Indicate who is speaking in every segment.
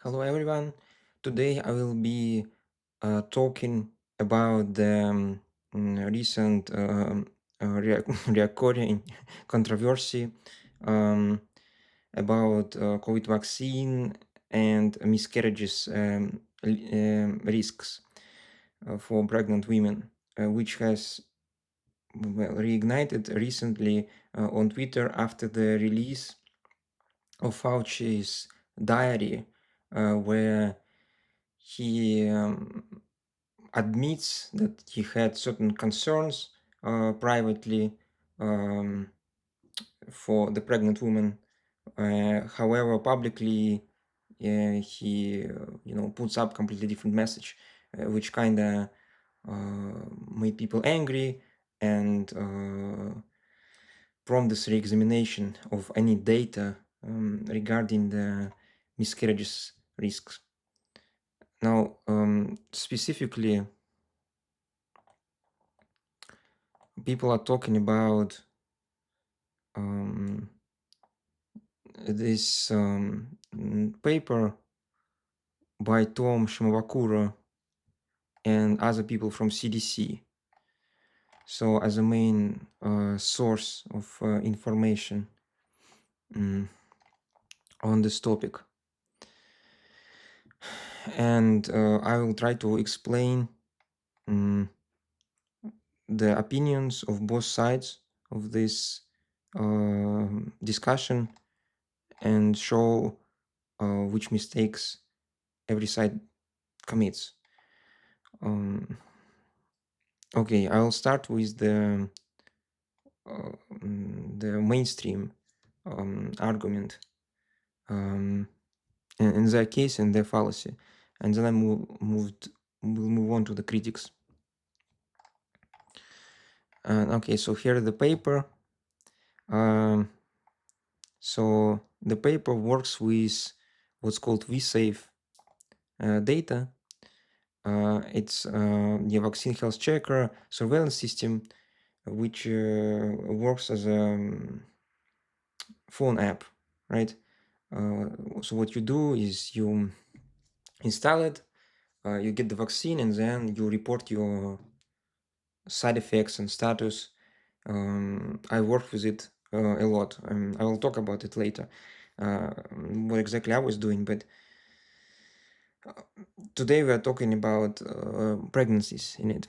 Speaker 1: Hello everyone. Today I will be talking about the recent reoccurring controversy um, about COVID vaccine and miscarriages risks for pregnant women, which has reignited recently on Twitter after the release of Fauci's diary, where he admits that he had certain concerns privately um, for the pregnant woman. However, publicly, he puts up completely different message, which kind of made people angry and prompt this re-examination of any data regarding the miscarriages risks. Now, specifically, people are talking about this paper by Tom Shimabukuro and other people from CDC. So as a main source of information on this topic. And I will try to explain the opinions of both sides of this discussion and show which mistakes every side commits. Okay, I'll start with the mainstream argument in their case and their fallacy, and then we'll move on to the critics. Okay, so here the paper. So the paper works with what's called vsafe data. It's the vaccine health checker surveillance system, which works as a phone app, right? So what you do is you install it, you get the vaccine, and then you report your side effects and status. I worked with it a lot. I will talk about it later, what exactly I was doing, but today we are talking about pregnancies in it.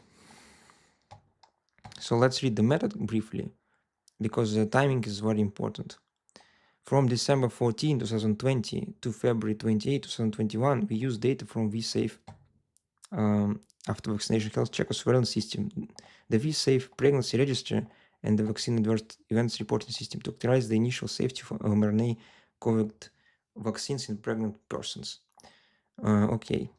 Speaker 1: So let's read the method briefly, because the timing is very important. From December 14, 2020 to February 28, 2021, we use data from vsafe after vaccination health checker surveillance system, the vsafe pregnancy register, and the vaccine adverse events reporting system to characterize the initial safety for mRNA COVID vaccines in pregnant persons. Okay.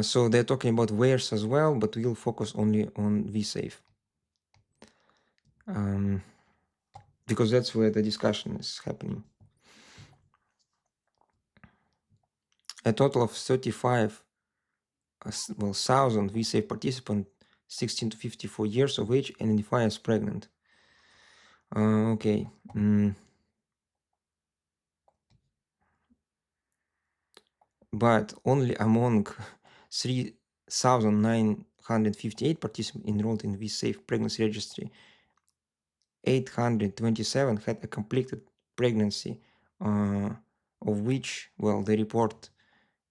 Speaker 1: So they're talking about where's as well, but we'll focus only on vsafe. Because that's where the discussion is happening. A total of 35,000 vsafe participants 16 to 54 years of age identify as pregnant. Okay. But only among 3,958 participants enrolled in vsafe pregnancy registry, 827 had a completed pregnancy, of which, well, they report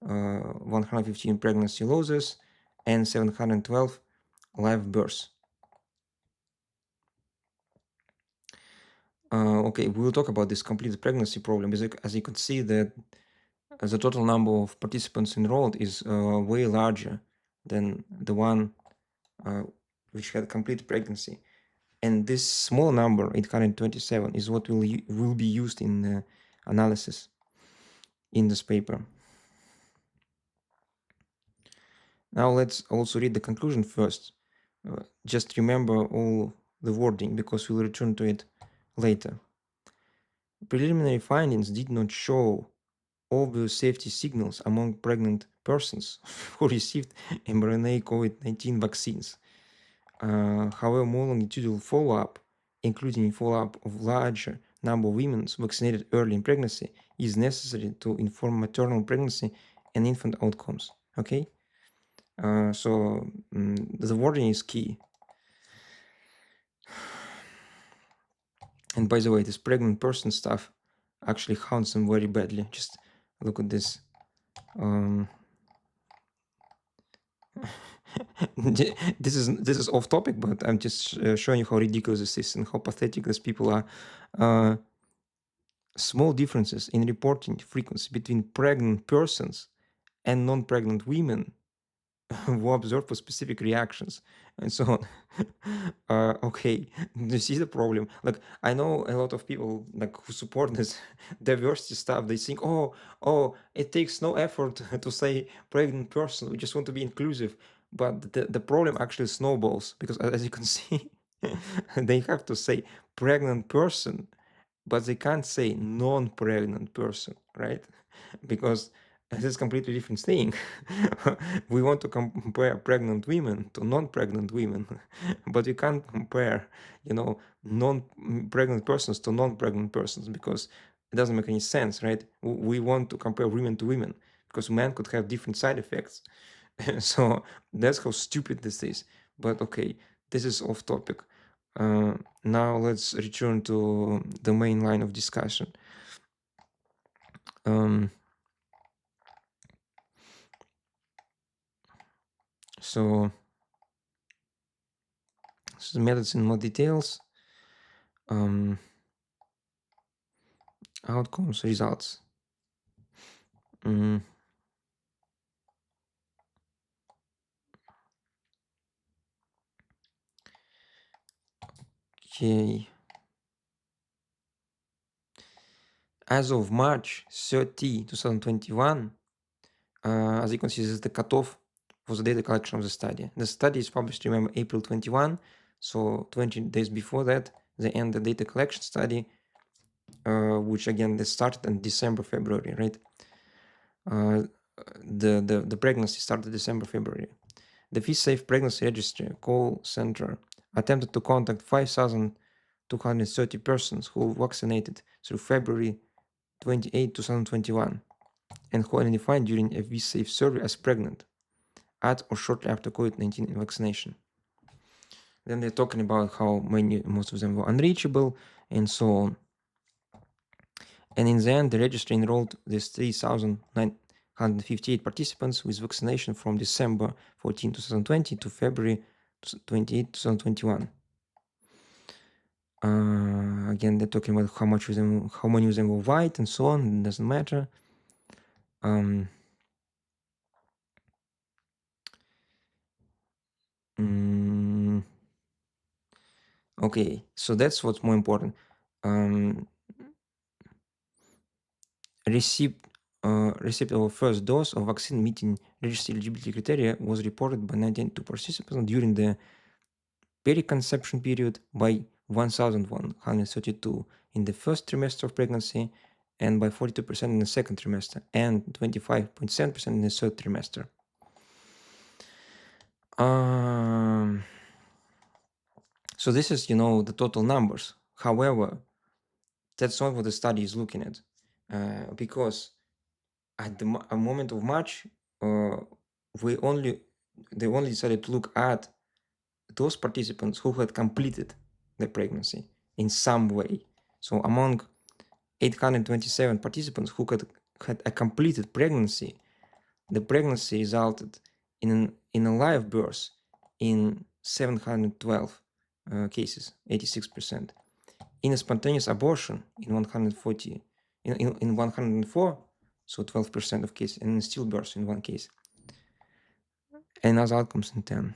Speaker 1: 115 pregnancy losses and 712 live births. Okay, we will talk about this completed pregnancy problem. As you can see, that the total number of participants enrolled is way larger than the one which had complete pregnancy. And this small number, 827, is what will be used in the analysis in this paper. Now let's also read the conclusion first. Just remember all the wording because we'll return to it later. Preliminary findings did not show obvious safety signals among pregnant persons who received mRNA COVID-19 vaccines. However, more longitudinal follow-up, including follow-up of larger number of women vaccinated early in pregnancy is necessary to inform maternal pregnancy and infant outcomes. Okay, so the wording is key. And by the way, this pregnant person stuff actually haunts them very badly. Just look at this. This is off topic, but I'm just showing you how ridiculous this is and how pathetic these people are. Small differences in reporting frequency between pregnant persons and non-pregnant women were observed for specific reactions and so on. Okay, do you see the problem? Like, I know a lot of people like who support this diversity stuff. They think, oh, it takes no effort to say pregnant person. We just want to be inclusive. But the problem actually snowballs because, as you can see, they have to say pregnant person, but they can't say non-pregnant person, right? Because this is a completely different thing. We want to compare pregnant women to non-pregnant women, but you can't compare, non-pregnant persons to non-pregnant persons because it doesn't make any sense, right? We want to compare women to women because men could have different side effects. So that's how stupid this is. But okay, this is off topic. Now let's return to the main line of discussion. So this is methods in more details. Outcomes, results. Okay. As of March 30, 2021, as you can see, this is the cutoff for the data collection of the study. The study is published, remember, April 21, so 20 days before that, they end the data collection study, which again, they started in December, February, right? The pregnancy started December, February. The vsafe pregnancy registry call center attempted to contact 5,230 persons who were vaccinated through February 28, 2021, and who identified during a vsafe survey as pregnant at or shortly after COVID-19 vaccination. Then they're talking about how most of them were unreachable, and so on. And in the end, the registry enrolled these 3,958 participants with vaccination from December 14, 2020 to February 28, 2021. Again, they're talking about how many of them were white and so on. It doesn't matter. Okay, so that's what's more important. Receipt of our first dose of vaccine meeting registry eligibility criteria was reported by 92 participants during the periconception period, by 1,132 in the first trimester of pregnancy, and by 42% in the second trimester, and 25.7% in the third trimester. So this is, the total numbers. However, that's not what the study is looking at, because at the moment of March, they only decided to look at those participants who had completed the pregnancy in some way. So among 827 participants who had a completed pregnancy, the pregnancy resulted in a live birth in 712 cases, 86%. In a spontaneous abortion in 140, in 104, so 12% of cases, and in stillbirth in one case. And other outcomes in 10.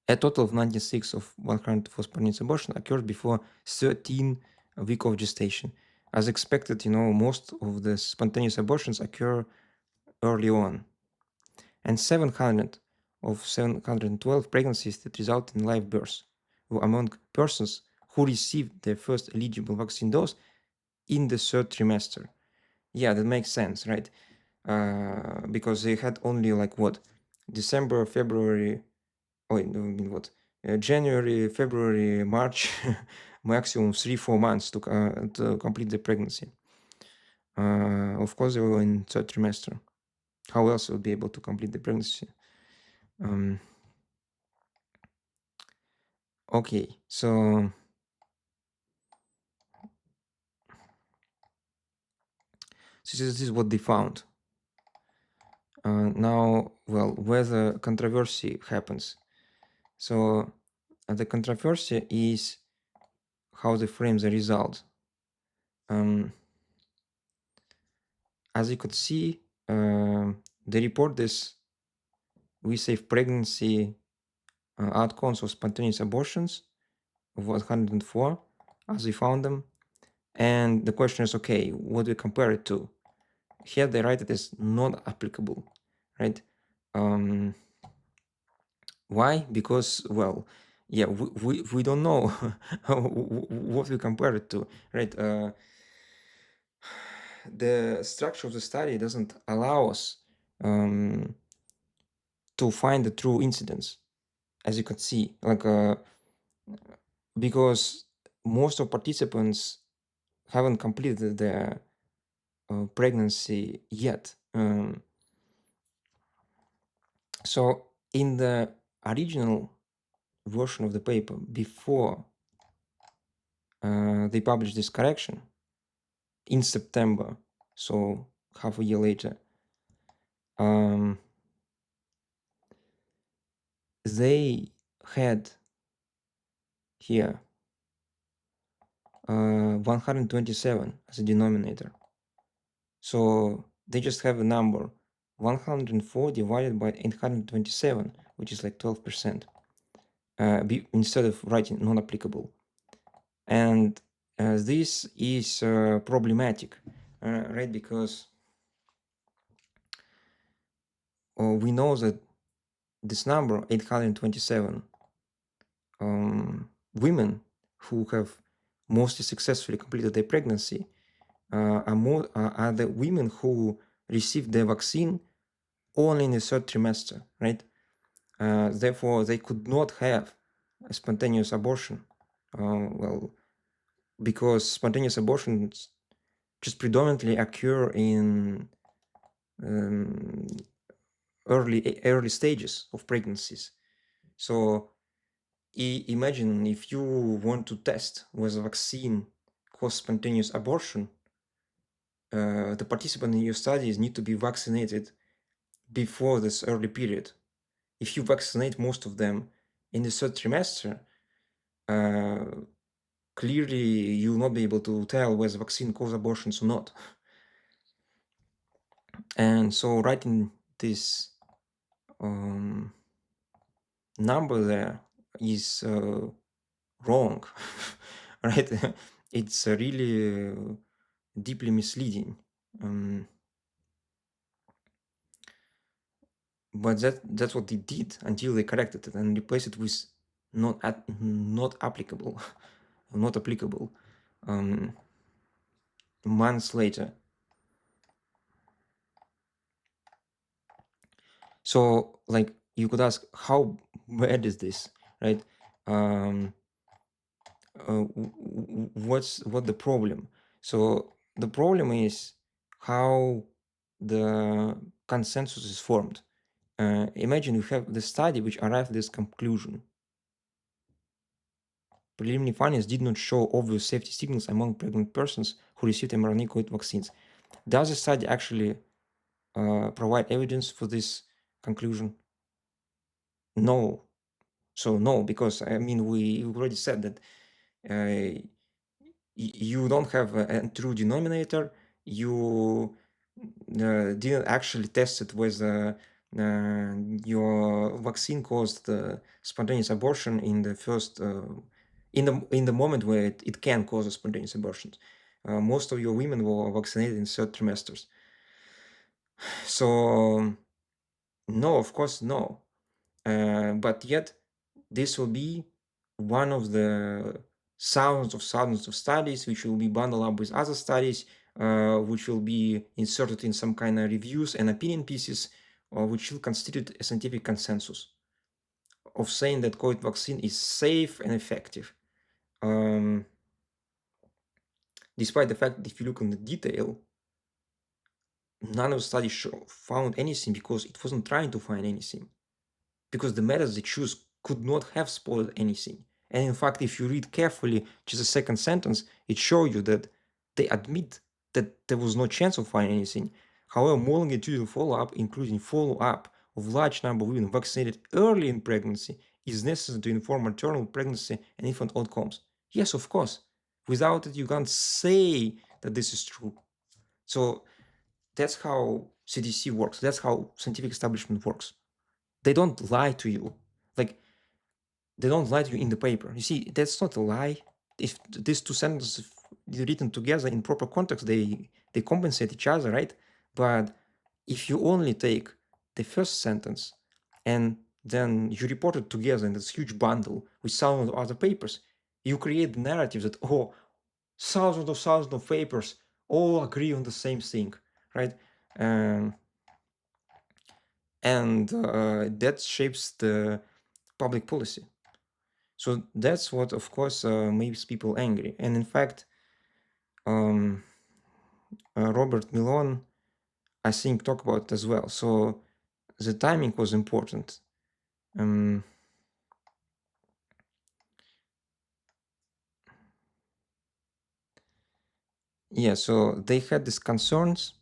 Speaker 1: A total of 96 of 104 spontaneous abortion occurred before 13 week of gestation. As expected, most of the spontaneous abortions occur early on. And 700 of 712 pregnancies that result in live birth were among persons who received their first eligible vaccine dose in the third trimester. Yeah, that makes sense, right? Because they had only December, February, January, February, March maximum 3-4 months to complete the pregnancy. Of course, they were in third trimester. How else would be able to complete the pregnancy? Okay, so this is what they found. Now, well, where the controversy happens. So the controversy is how they frame the result. As you could see, they report this vsafe pregnancy outcomes of spontaneous abortions of 104 as we found them. And the question is, okay, what do we compare it to? Here they write it as not applicable, right? Why? Because, well, yeah, we don't know what we compare it to, right? The structure of the study doesn't allow us to find the true incidence, as you can see, like because most of participants haven't completed their pregnancy yet. So in the original version of the paper, before they published this correction in September, so half a year later, they had here 127 as a denominator. So they just have a number 104 divided by 827, which is like 12%, instead of writing non-applicable. And this is problematic, right? Because we know that this number 827 women who have mostly successfully completed their pregnancy are the women who received the vaccine only in the third trimester, right? Therefore, they could not have a spontaneous abortion. Well, because spontaneous abortions just predominantly occur in early stages of pregnancies. So imagine if you want to test whether vaccine causes spontaneous abortion, the participants in your studies need to be vaccinated before this early period. If you vaccinate most of them in the third trimester, clearly you will not be able to tell whether vaccine causes abortions or not. And so writing this number there is wrong, right? It's really deeply misleading. But that's what they did until they corrected it and replaced it with not applicable, not applicable. Months later. So, like, you could ask, how bad is this, right? What's the problem? So the problem is how the consensus is formed. Imagine you have the study which arrived at this conclusion. Preliminary findings did not show obvious safety signals among pregnant persons who received mRNA COVID vaccines. Does the study actually provide evidence for this conclusion? No. So no, because I mean we already said that you don't have a true denominator. You didn't actually test it whether your vaccine caused spontaneous abortion in the first in the moment where it can cause a spontaneous abortion. Most of your women were vaccinated in third trimesters. So no, of course no. But yet this will be one of the thousands of studies which will be bundled up with other studies, which will be inserted in some kind of reviews and opinion pieces, which will constitute a scientific consensus of saying that COVID vaccine is safe and effective. despite the fact that if you look in the detail, none of the studies found anything because it wasn't trying to find anything. Because the methods they choose could not have spoiled anything. And in fact, if you read carefully just the second sentence, it shows you that they admit that there was no chance of finding anything. However, more longitudinal follow-up, including follow-up of large number of women vaccinated early in pregnancy, is necessary to inform maternal pregnancy and infant outcomes. Yes, of course. Without it, you can't say that this is true. So that's how CDC works. That's how scientific establishment works. They don't lie to you. Like, they don't lie to you in the paper. You see, that's not a lie. If these two sentences written together in proper context, they compensate each other, right? But if you only take the first sentence and then you report it together in this huge bundle with thousands of other papers, you create the narrative that, oh, thousands of papers all agree on the same thing, right? And that shapes the public policy. So that's what, of course, makes people angry. And in fact, Robert Malone, I think, talked about it as well. So the timing was important. Yeah, so they had these concerns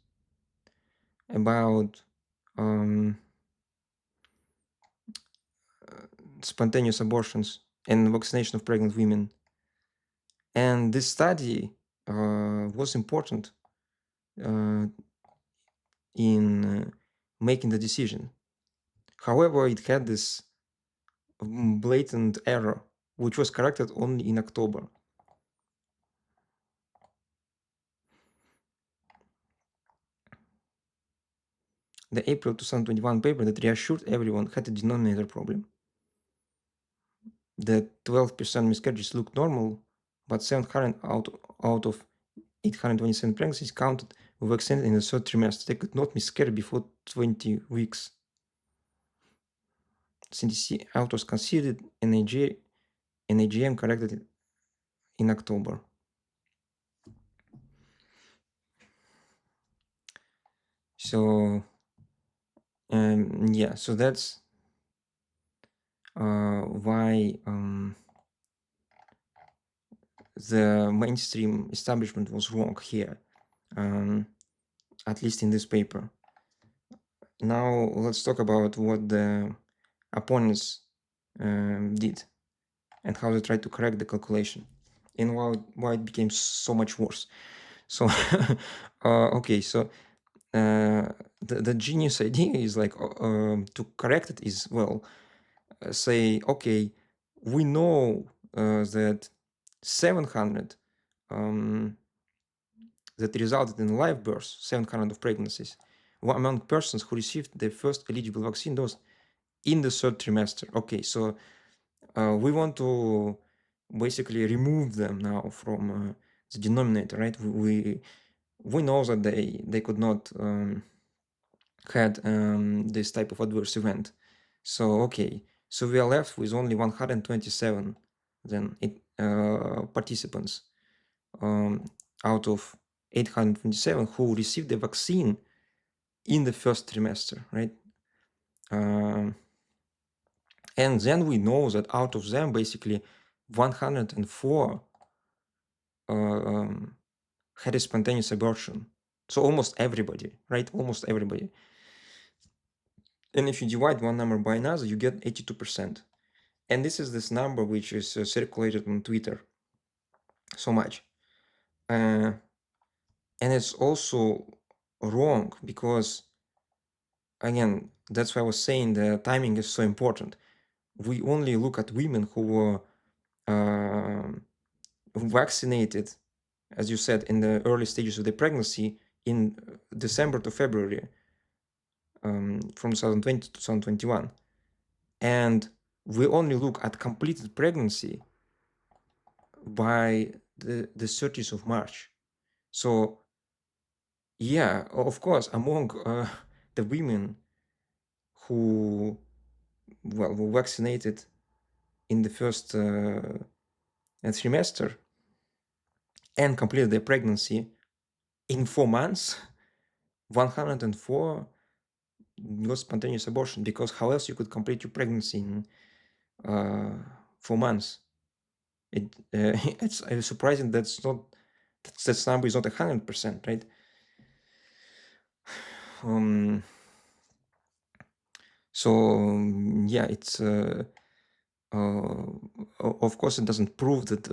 Speaker 1: about spontaneous abortions and vaccination of pregnant women. And this study was important in making the decision. However, it had this blatant error, which was corrected only in October. The April 2021 paper that reassured everyone had a denominator problem. The 12% miscarriages looked normal, but 700 out of 827 pregnancies counted were vaccinated in the third trimester. They could not miscarry before 20 weeks. CDC authors considered and AGM corrected it in October. So, yeah, so that's why the mainstream establishment was wrong here, at least in this paper. Now let's talk about what the opponents did and how they tried to correct the calculation and why it became so much worse. So, okay, so the genius idea is like to correct it is, well, say, okay, we know that 700 that resulted in live births, 700 of pregnancies, were among persons who received their first eligible vaccine dose in the third trimester. Okay, so we want to basically remove them now from the denominator, right? We know that they could not had this type of adverse event. So okay, so we are left with only 127 then participants out of 827 who received the vaccine in the first trimester, right? And then we know that out of them, basically 104 had a spontaneous abortion. So almost everybody, right? Almost everybody. And if you divide one number by another, you get 82%. And this is this number which is circulated on Twitter so much. And it's also wrong because, again, that's why I was saying the timing is so important. We only look at women who were vaccinated, as you said, in the early stages of the pregnancy in December to February from 2020 to 2021. And we only look at completed pregnancy by the 30th of March. So, yeah, of course, among the women who, well, were vaccinated in the first trimester, and completed their pregnancy in 4 months, 104 got spontaneous abortion, because how else you could complete your pregnancy in 4 months? It's surprising that's not that number is not 100%, right? So yeah, it's of course it doesn't prove that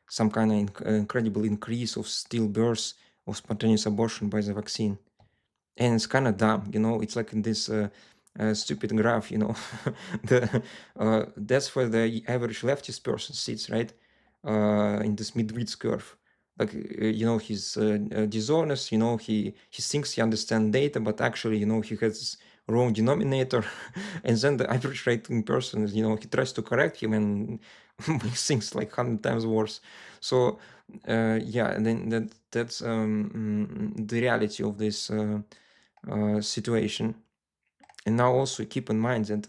Speaker 1: some kind of incredible increase of stillbirths or spontaneous abortion by the vaccine. And it's kind of dumb, it's like in this stupid graph, the that's where the average leftist person sits, right, in this Midwitz curve. Like he's dishonest, he thinks he understands data, but actually he has wrong denominator. And then the average right-wing person is, he tries to correct him and makes things like 100 times worse. So yeah, and then that's the reality of this situation. And now also keep in mind that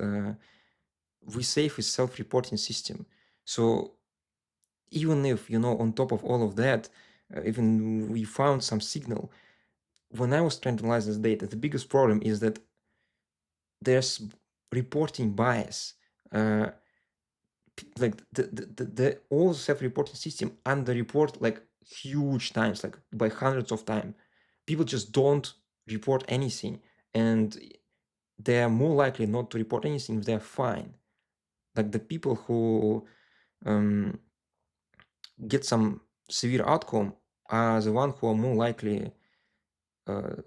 Speaker 1: vsafe is self-reporting system. So even if, on top of all of that, even we found some signal, when I was trying to analyze this data, the biggest problem is that there's reporting bias. Like the all self-reporting system underreport like huge times, like by hundreds of times. People just don't report anything, and they are more likely not to report anything if they're fine. Like the people who get some severe outcome are the ones who are more likely to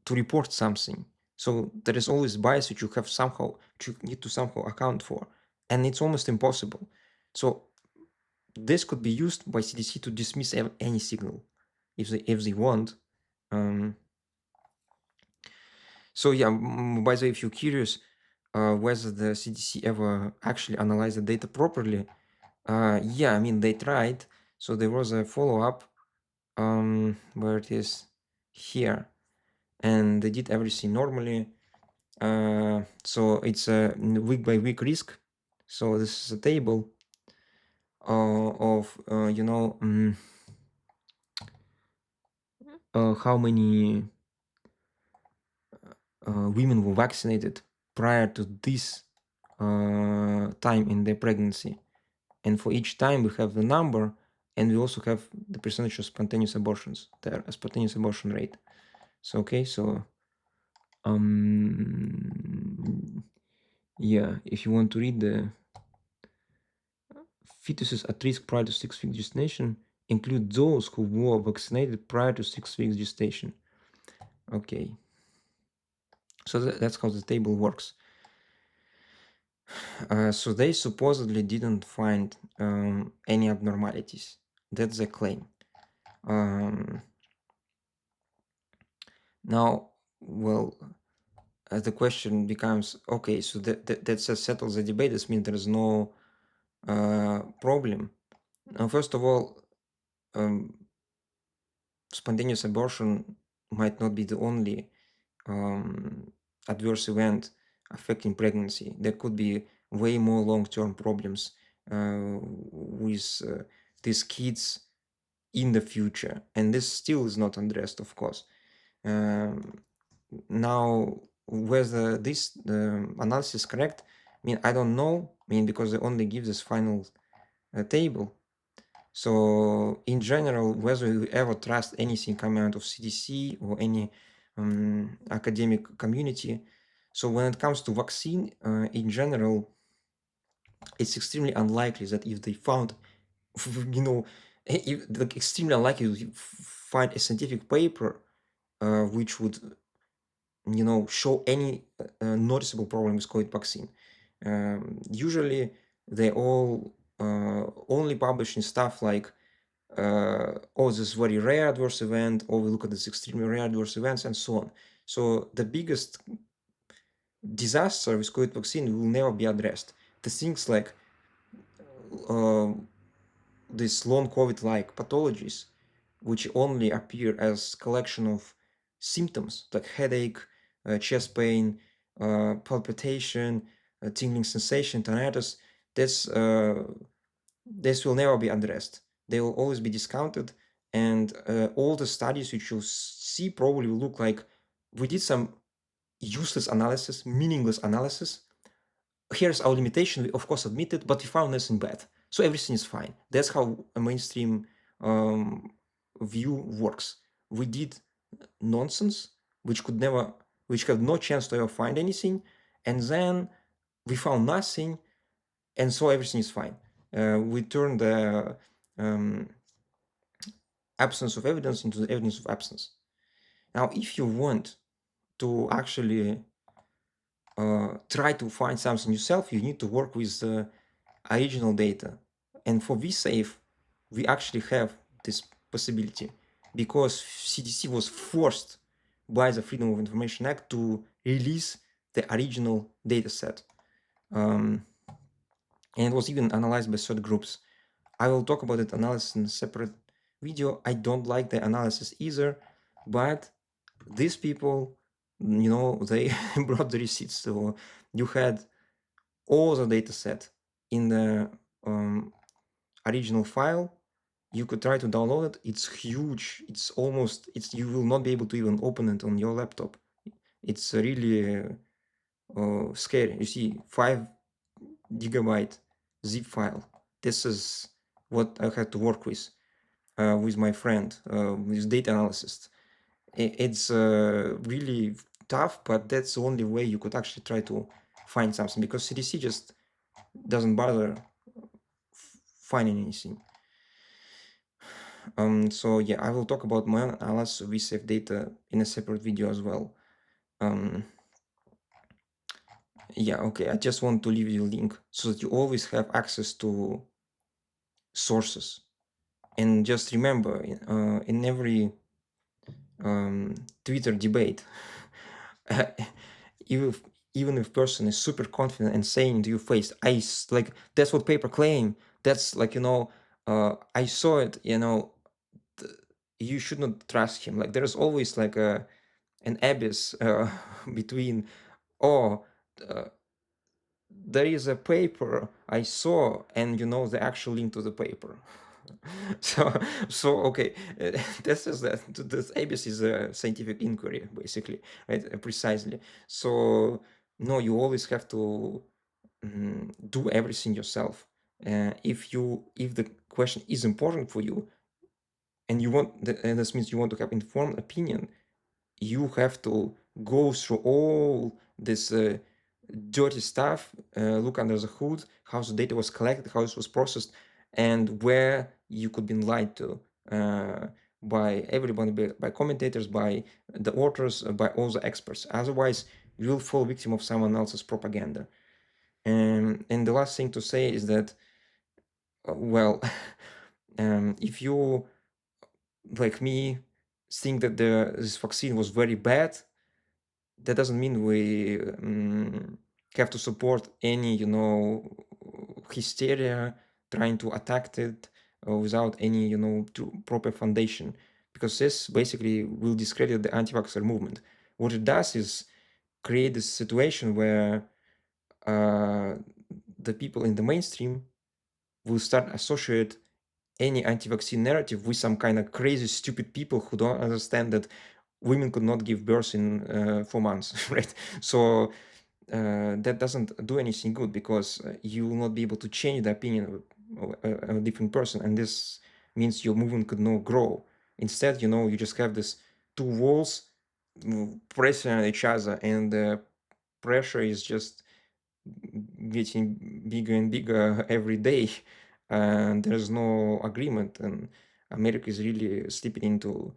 Speaker 1: report something. So there is always bias which you have somehow, which you need to somehow account for, and it's almost impossible. So this could be used by CDC to dismiss any signal if they want. So yeah, by the way, if you're curious whether the CDC ever actually analyzed the data properly, yeah, I mean, they tried. So there was a follow-up where it is here, and they did everything normally. So it's a week by week risk. So this is a table of how many women were vaccinated prior to this time in their pregnancy. And for each time we have the number, and we also have the percentage of spontaneous abortions, the spontaneous abortion rate. So okay, so yeah, if you want to read the fetuses at risk prior to 6 weeks gestation include those who were vaccinated prior to 6 weeks gestation. Okay, so that's how the table works. So they supposedly didn't find any abnormalities. That's the claim. Now, well, the question becomes, okay, so that settles the debate. This means there is no problem. Now, first of all, spontaneous abortion might not be the only adverse event affecting pregnancy. There could be way more long-term problems with these kids in the future, and this still is not addressed, of course. Now, whether this analysis is correct, I mean, I don't know. I mean, because they only give this final table. So in general, whether you ever trust anything coming out of CDC or any academic community. So when it comes to vaccine, in general, it's extremely unlikely that if they found, like extremely unlikely to find a scientific paper which would, show any noticeable problem with COVID vaccine. Usually, they all only publish in stuff like, oh, this is very rare adverse event, or we look at this extremely rare adverse events, and so on. So the biggest disaster with COVID vaccine will never be addressed. The things like these long COVID-like pathologies, which only appear as collection of symptoms like headache, chest pain, palpitation, tingling sensation, tinnitus, this will never be addressed. they will always be discounted, and all the studies which you'll see probably will look like we did some useless analysis, meaningless analysis. Here's our limitation, we of course admit it, but we found nothing bad, so everything is fine. That's how a mainstream view works. We did nonsense which had no chance to ever find anything, and then we found nothing, and so everything is fine. We turn the absence of evidence into the evidence of absence. Now, if you want to actually try to find something yourself, you need to work with the original data. And for vsafe, we actually have this possibility because CDC was forced by the Freedom of Information Act to release the original data set. And it was even analyzed by third groups. I will talk about that analysis in a separate video. I don't like the analysis either, but these people, they brought the receipts. So you had all the data set in the original file. You could try to download it. It's huge. You will not be able to even open it on your laptop. It's really scary. You see, 5 gigabyte zip file. This is what I had to work with my friend, with data analyst. It's really tough, but that's the only way you could actually try to find something, because CDC just doesn't bother finding anything. So yeah, I will talk about my analysis of vsafe data in a separate video as well. Yeah, okay, I just want to leave you a link so that you always have access to sources. And just remember, in every Twitter debate, even if person is super confident and saying to your face, that's what paper claim, that's like, I saw it, you should not trust him. Like, there's always like an abyss between, oh, there is a paper I saw, and the actual link to the paper. so okay, this is that. This abyss is a scientific inquiry, basically, right? Precisely. So no, you always have to do everything yourself. If the question is important for you, and this means you want to have informed opinion, you have to go through all this dirty stuff, look under the hood, how the data was collected, how it was processed, and where you could be lied to by everybody, by commentators, by the authors, by all the experts. Otherwise, you will fall victim of someone else's propaganda. And the last thing to say is that, if you, like me, think that this vaccine was very bad, that doesn't mean we have to support any, hysteria, trying to attack it without any, proper foundation, because this basically will discredit the anti-vaxxer movement. What it does is create this situation where the people in the mainstream will start associate any anti-vaccine narrative with some kind of crazy, stupid people who don't understand that women could not give birth in 4 months, right? So that doesn't do anything good, because you will not be able to change the opinion of a different person, and this means your movement could not grow. Instead, you just have this two walls pressing on each other, and the pressure is just getting bigger and bigger every day, and there's no agreement, and America is really slipping into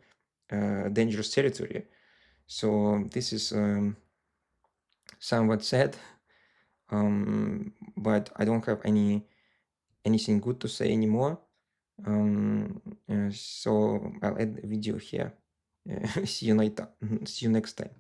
Speaker 1: dangerous territory. So this is somewhat sad, but I don't have anything good to say anymore. So I'll end the video here. See you next time.